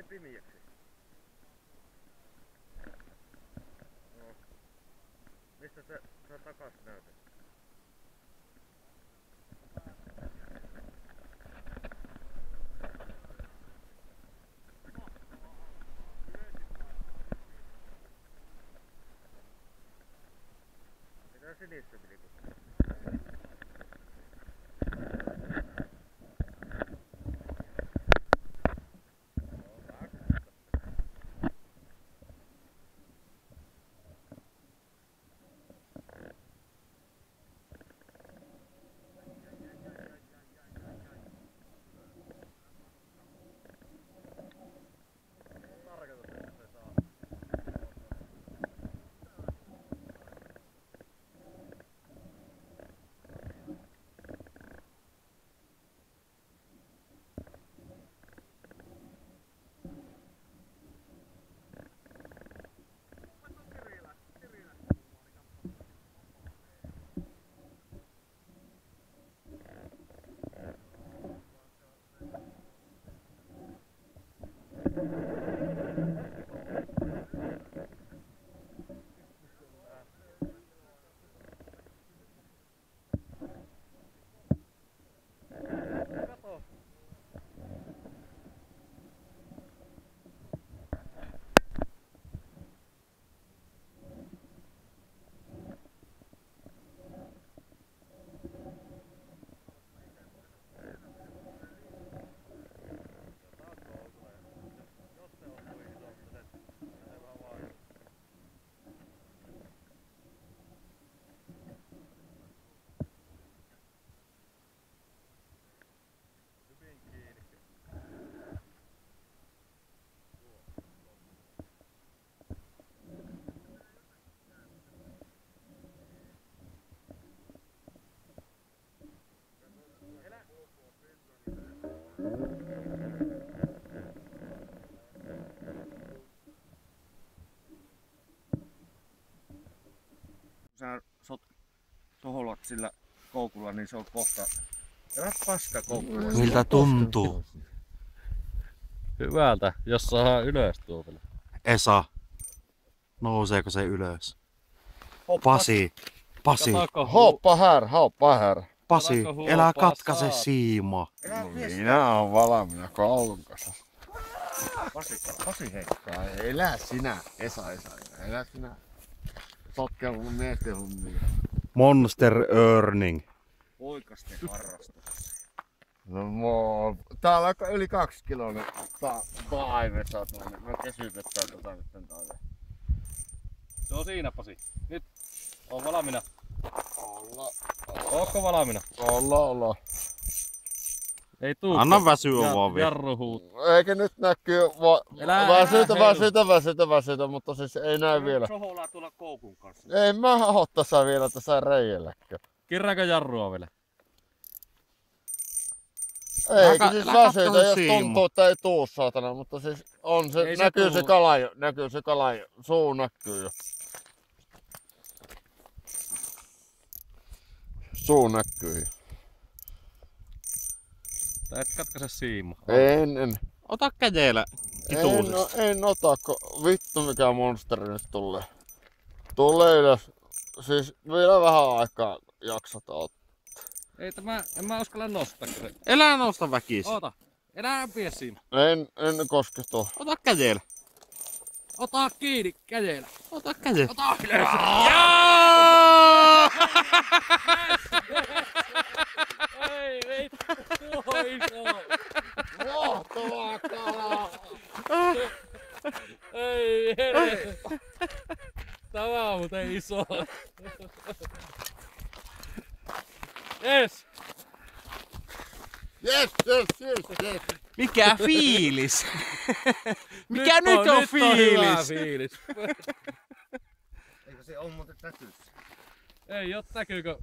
meni pimiäksi. No. Mistä sä takas näytät? Mitä sinistä vilkuttaa? Sä toholat sillä koukulla, niin se on kohta. Älä paska koukulla. Miltä tuntuu? Hyvältä, jos saadaan ylös tuo vielä. Esa, nouseeko se ylös? Hoppa. Pasi, Hoppa här. Pasi, älä katkaise siima. Minä oon valmiina koulun kanssa. Pasi heikkaa. Elä sinä, Esa. Elä sinä. Sotkea mun miesten hommia. Monster Earning. Poikasten harrastus. No täällä on yli 2 kiloinen taimessa tuonne. Mä kesytetään tota nyt taille. Se on siinä, Pasi. Nyt on valmiina. Ootko valmiina? Olla. Ei tuu. Anna väsyä vaan vielä. Jarru huut. Eikä nyt näkyy väsytä, mutta siis ei näy vielä. Soholaa tuolla koukun kanssa. Ei mä hottassa vielä tässä reijelläkö. Kirraako jarrua vielä? Eikä siis väsytä, jos tuntuu, että ei tuu saatana, mutta siis on se, näkyy se kala jo, suu näkyy jo. Suu näkyy jo. Et katkaise siima. En. Ota kädellä kituusesta. En ota, vittu mikä monsteri nyt tulee. Tulee ylös. Siis vielä vähän aikaa jaksat ottaa. Ei en mä uskalla nostaa. Elä nosta väkisin. Ota. Elä pidä siinä. En koske tuohon. Ota kädellä. Ota kiinni kädellä. Ota kädellä. Ota ylös. Ei tuo iso. Mahtavaa kalaa! Ei edes. Tämä on muuten iso. Yes. Yes. Mikä fiilis? Mikä nyt on fiilis? On hyvä fiilis. Eikö se on muuten tätys? Ei oo näkyykö